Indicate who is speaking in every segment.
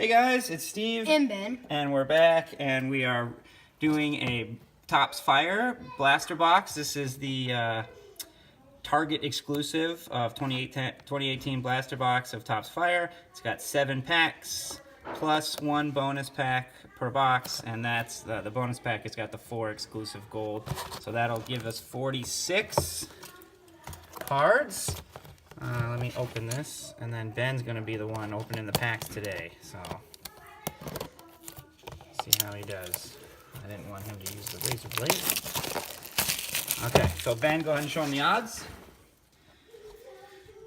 Speaker 1: Hey guys, it's Steve
Speaker 2: and Ben,
Speaker 1: and we're back, and we are doing a Topps Fire blaster box. This is the Target exclusive of 2018 blaster box of Topps Fire. It's got 7 packs plus 1 bonus pack per box, and that's the bonus pack has got the 4 exclusive gold. So that'll give us 46 cards. Let me open this, and then Ben's going to be the one opening the packs today. So, see how he does. I didn't want him to use the razor blade. Okay, so Ben, go ahead and show him the odds.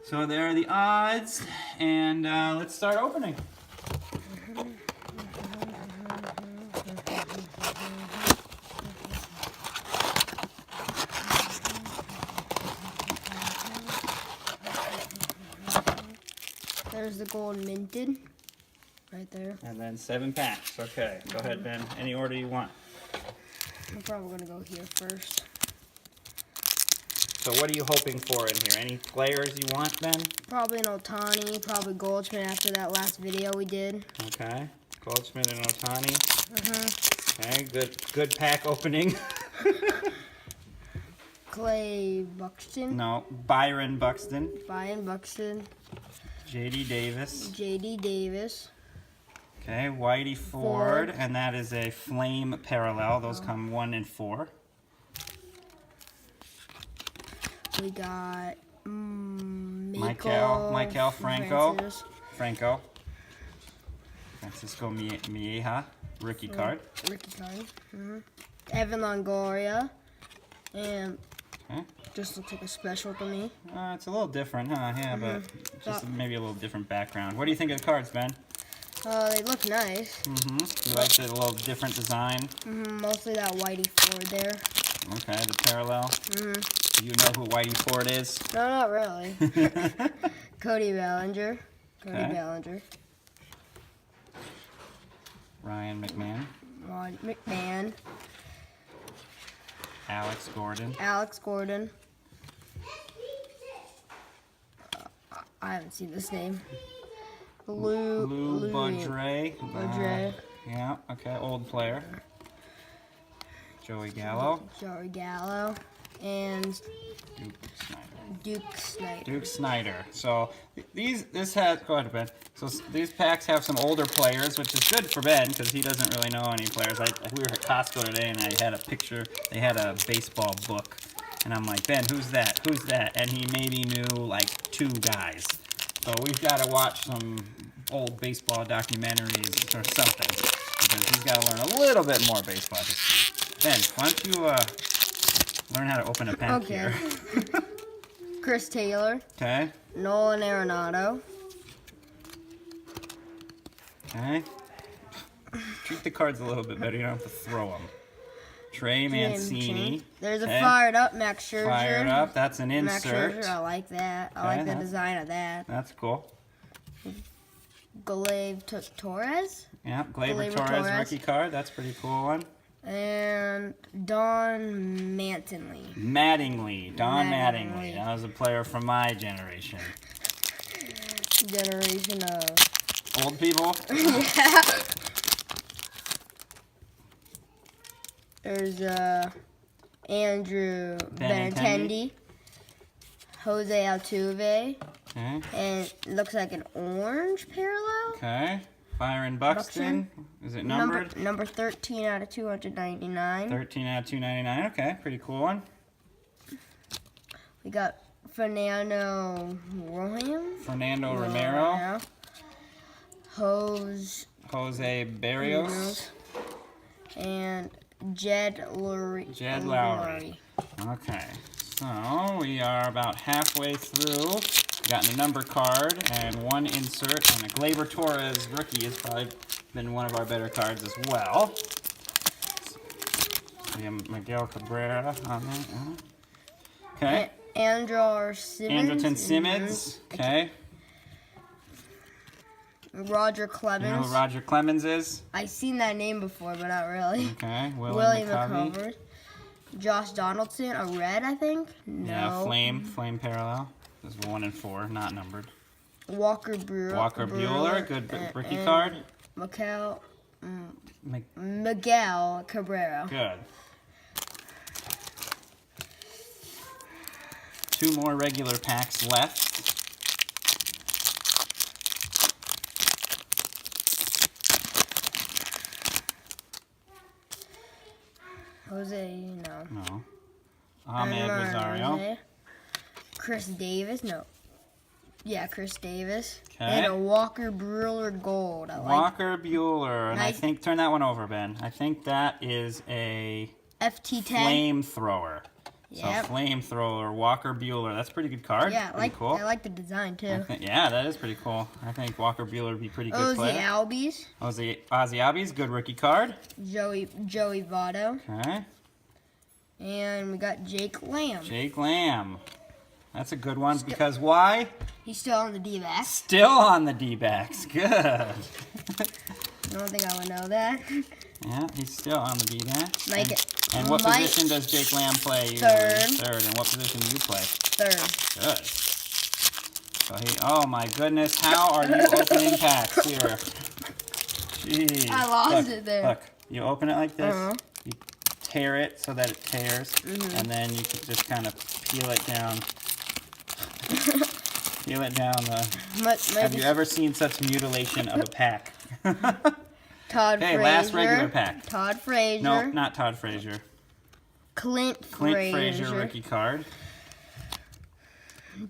Speaker 1: So there are the odds, and let's start opening.
Speaker 2: there's the gold minted, right there.
Speaker 1: And then 7 packs. Okay, go ahead, Ben. Any order you want.
Speaker 2: I'm probably gonna go here first.
Speaker 1: So what are you hoping for in here? Any players you want, Ben?
Speaker 2: Probably an Ohtani, probably Goldschmidt after that last video we did.
Speaker 1: Okay, Goldschmidt and Ohtani. Okay, good pack opening.
Speaker 2: Clay Buxton.
Speaker 1: No, Byron Buxton.
Speaker 2: Byron Buxton.
Speaker 1: J.D. Davis.
Speaker 2: J.D. Davis.
Speaker 1: Okay, Whitey Ford, and that is a flame parallel. Those come 1 and 4.
Speaker 2: We got
Speaker 1: Michael Franco.
Speaker 2: Francis.
Speaker 1: Francisco Mieja, rookie card.
Speaker 2: Ricky card. Evan Longoria. And just looks like a special to me.
Speaker 1: It's a little different, huh? Yeah, but just maybe a little different background. What do you think of the cards, Ben?
Speaker 2: They look nice.
Speaker 1: You like the little different design?
Speaker 2: Mostly that Whitey Ford there.
Speaker 1: Okay, the parallel. Do you know who Whitey Ford is?
Speaker 2: No, not really. Cody Bellinger. Bellinger.
Speaker 1: Ryan McMahon.
Speaker 2: Ron McMahon.
Speaker 1: Alex Gordon.
Speaker 2: I haven't seen this name.
Speaker 1: Lou Boudreau.
Speaker 2: Boudreau.
Speaker 1: Yeah, okay, old player. Joey Gallo.
Speaker 2: And
Speaker 1: Duke Snyder.
Speaker 2: Duke Snyder.
Speaker 1: So go ahead, Ben. So these packs have some older players, which is good for Ben because he doesn't really know any players. We were at Costco today, and I had a picture. They had a baseball book, and I'm like, Ben, who's that? Who's that? And he maybe knew like 2 guys. So we've got to watch some old baseball documentaries or something because he's got to learn a little bit more baseball history. Ben, why don't you learn how to open a pack here?
Speaker 2: Chris Taylor.
Speaker 1: Okay.
Speaker 2: Nolan Arenado.
Speaker 1: Okay. Treat the cards a little bit better. You don't have to throw them. Trey Mancini.
Speaker 2: There's a fired up Max Scherzer.
Speaker 1: Fired up. That's an insert.
Speaker 2: Max Scherzer, I like that. I like the design of that.
Speaker 1: That's cool.
Speaker 2: Gleyber Torres.
Speaker 1: Yeah, Gleyber Torres rookie card. That's a pretty cool one.
Speaker 2: And Don Mattingly.
Speaker 1: Don Mattingly. That was a player from my generation.
Speaker 2: Generation of
Speaker 1: old people?
Speaker 2: Yeah. There's Andrew Benintendi. Jose Altuve.
Speaker 1: Okay.
Speaker 2: And it looks like an orange parallel.
Speaker 1: Okay. Byron Buxton. Is it numbered?
Speaker 2: Number 13 out of 299.
Speaker 1: 13 out of 299. Okay, pretty cool one.
Speaker 2: We got Fernando
Speaker 1: Romero.
Speaker 2: Jose
Speaker 1: Barrios.
Speaker 2: And Jed Lowry.
Speaker 1: Okay, so we are about halfway through. Gotten a number card and 1 insert, and a Gleyber Torres rookie has probably been one of our better cards as well. We have Miguel Cabrera on there. Okay.
Speaker 2: Andrelton
Speaker 1: Simmons. Okay.
Speaker 2: Roger Clemens.
Speaker 1: You know who Roger Clemens is?
Speaker 2: I've seen that name before, but not really.
Speaker 1: Okay.
Speaker 2: Willie McCovey. Josh Donaldson, a red, I think. No.
Speaker 1: Yeah, flame parallel. This is 1 and 4, not numbered.
Speaker 2: Walker Buehler.
Speaker 1: Good rookie card.
Speaker 2: Miguel Cabrera.
Speaker 1: Good. 2 more regular packs left.
Speaker 2: Jose, no.
Speaker 1: No. Ahmed Rosario.
Speaker 2: Jose. Chris Davis, no. Yeah, Chris Davis.
Speaker 1: Okay.
Speaker 2: And a Walker Buehler Gold. I like
Speaker 1: Walker Buehler. And I
Speaker 2: Nice.
Speaker 1: think, turn that one over, Ben. I think that is a
Speaker 2: FT10.
Speaker 1: flamethrower.
Speaker 2: Yep.
Speaker 1: So flamethrower, Walker Buehler. That's a pretty good card.
Speaker 2: Yeah,
Speaker 1: pretty cool.
Speaker 2: I like the design too.
Speaker 1: Yeah, that is pretty cool. I think Walker Buehler would be a pretty good
Speaker 2: Ozzy
Speaker 1: player.
Speaker 2: Albies.
Speaker 1: Ozzy Albies, good rookie card.
Speaker 2: Joey Votto.
Speaker 1: Okay.
Speaker 2: And we got Jake Lamb.
Speaker 1: Jake Lamb. That's a good one because why?
Speaker 2: He's still on the D-backs.
Speaker 1: Still on the D-backs. Good.
Speaker 2: I don't think I would know that.
Speaker 1: Yeah, he's still on the D-backs.
Speaker 2: Mike,
Speaker 1: And what
Speaker 2: Mike-
Speaker 1: position does Jake Lamb play? Usually?
Speaker 2: Third.
Speaker 1: Third. And what position do you play?
Speaker 2: Third.
Speaker 1: Good. So oh my goodness, how are you opening packs here? Jeez.
Speaker 2: I lost
Speaker 1: Look,
Speaker 2: it there.
Speaker 1: Look, you open it like this,
Speaker 2: Uh-huh.
Speaker 1: you tear it so that it tears,
Speaker 2: Mm-hmm.
Speaker 1: and then you can just kind of peel it down. Peel it down. Have you ever seen such mutilation of a pack?
Speaker 2: Todd
Speaker 1: Okay,
Speaker 2: Frazier.
Speaker 1: last regular pack.
Speaker 2: Todd Frazier.
Speaker 1: No, not Todd Frazier.
Speaker 2: Clint
Speaker 1: Clint
Speaker 2: Frazier.
Speaker 1: Frazier rookie card.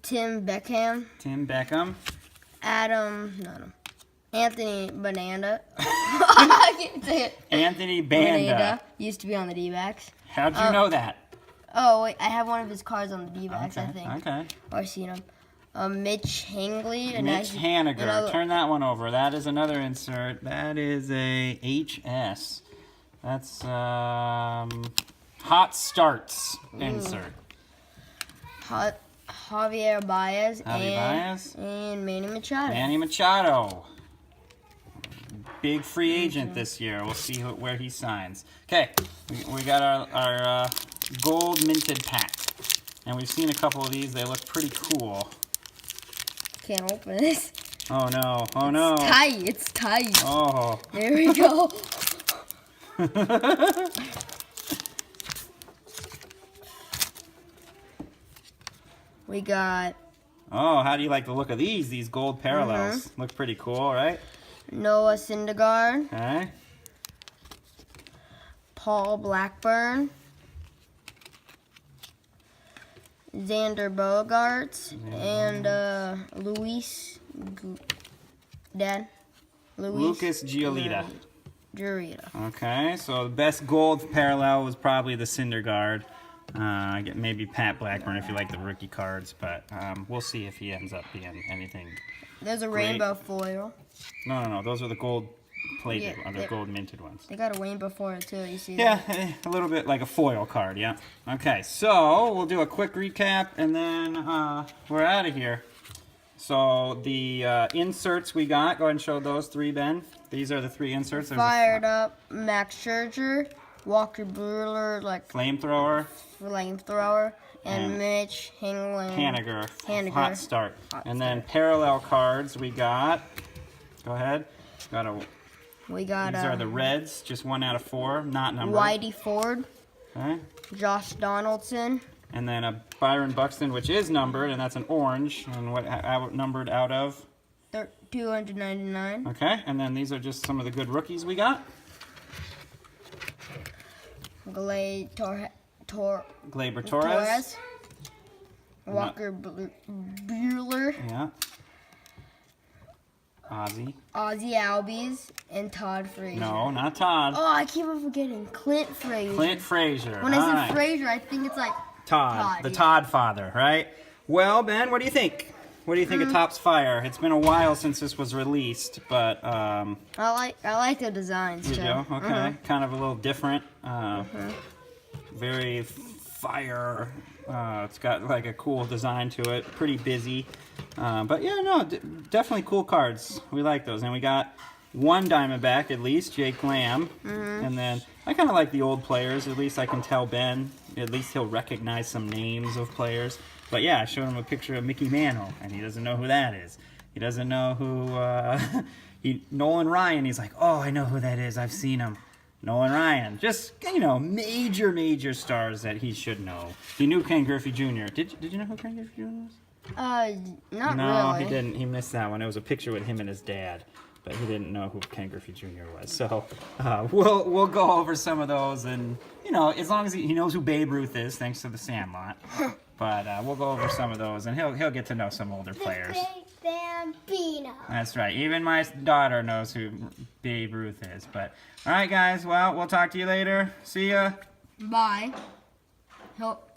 Speaker 2: Tim Beckham.
Speaker 1: Tim Beckham.
Speaker 2: Anthony Bananda. I can't say it.
Speaker 1: Anthony Banda.
Speaker 2: Used to be on the D-backs.
Speaker 1: How'd you know that?
Speaker 2: Oh, wait, I have one of his cards on the D-backs, I
Speaker 1: Okay,
Speaker 2: think.
Speaker 1: okay.
Speaker 2: Or I've seen him. Mitch Hangley.
Speaker 1: Mitch Haniger. Turn that one over. That is another insert. That is a HS. That's Hot Starts insert.
Speaker 2: Javier Baez.
Speaker 1: Baez.
Speaker 2: And Manny Machado.
Speaker 1: Manny Machado. Big free agent this year. We'll see where he signs. Okay, we got our gold minted pack. And we've seen a couple of these. They look pretty cool.
Speaker 2: Can't open this.
Speaker 1: Oh no, oh no.
Speaker 2: Tight. It's tight.
Speaker 1: Oh.
Speaker 2: There we go. We got
Speaker 1: Oh, how do you like the look of these? These gold parallels. Look pretty cool, right?
Speaker 2: Noah Syndergaard,
Speaker 1: Okay.
Speaker 2: Paul Blackburn, Xander Bogaerts, and Lucas
Speaker 1: Giolita.
Speaker 2: Giolita.
Speaker 1: Okay, so the best gold parallel was probably the Syndergaard. Maybe Pat Blackburn if you like the rookie cards, but we'll see if he ends up being anything.
Speaker 2: There's a
Speaker 1: Great.
Speaker 2: rainbow foil.
Speaker 1: No, those are the gold plated,
Speaker 2: Yeah,
Speaker 1: or the
Speaker 2: they-
Speaker 1: gold minted ones.
Speaker 2: They got a rainbow foil too. You see
Speaker 1: Yeah,
Speaker 2: that?
Speaker 1: a little bit like a foil card, yeah. Okay, so we'll do a quick recap and then we're out of here. So the inserts we got, go ahead and show those 3, Ben. These are the 3 inserts. There's
Speaker 2: Fired up Max Scherzer, Walker Buehler,
Speaker 1: a flamethrower,
Speaker 2: flamethrower, and
Speaker 1: And
Speaker 2: Mitch Haniger.
Speaker 1: Haniger, hot start. And then parallel cards we got, go ahead.
Speaker 2: We got
Speaker 1: These are the reds, just 1 out of 4, not numbered.
Speaker 2: Whitey Ford,
Speaker 1: Okay.
Speaker 2: Josh Donaldson,
Speaker 1: And then a Byron Buxton, which is numbered, and that's an orange. And what numbered out of?
Speaker 2: 299.
Speaker 1: Okay, and then these are just some of the good rookies we got. Gleyber Torres.
Speaker 2: Torres. Walker Buehler,
Speaker 1: Yeah. Ozzy.
Speaker 2: Albies, and Todd Frazier.
Speaker 1: No, not Todd.
Speaker 2: Oh, I keep on forgetting. Clint Frazier.
Speaker 1: Clint Frazier.
Speaker 2: When I
Speaker 1: All
Speaker 2: said
Speaker 1: right.
Speaker 2: Frazier, I think it's like
Speaker 1: Todd. The
Speaker 2: yeah.
Speaker 1: Todd father, right? Well, Ben, what do you think? What do you think of Topps Fire? It's been a while since this was released, but
Speaker 2: I like the designs
Speaker 1: you
Speaker 2: too.
Speaker 1: do? Okay. Kind of a little different. Very fire. It's got like a cool design to it. Pretty busy. But yeah, no, definitely cool cards. We like those. And we got 1 Diamondback at least, Jake Lamb. And then I kind of like the old players. At least I can tell Ben. At least he'll recognize some names of players. But yeah, I showed him a picture of Mickey Mantle, and he doesn't know who that is. He doesn't know who Nolan Ryan. He's like, oh, I know who that is. I've seen him. Nolan Ryan. Just, major stars that he should know. He knew Ken Griffey Jr. Did you know who Ken Griffey Jr. was?
Speaker 2: Not
Speaker 1: No,
Speaker 2: really.
Speaker 1: he didn't. He missed that one. It was a picture with him and his dad, but he didn't know who Ken Griffey Jr. was. So we'll go over some of those, and as long as he knows who Babe Ruth is, thanks to the Sandlot. But we'll go over some of those, and he'll get to know some older players.
Speaker 2: Bambino.
Speaker 1: That's right. Even my daughter knows who Babe Ruth is. But all right, guys. Well, we'll talk to you later. See ya.
Speaker 2: Bye. Help.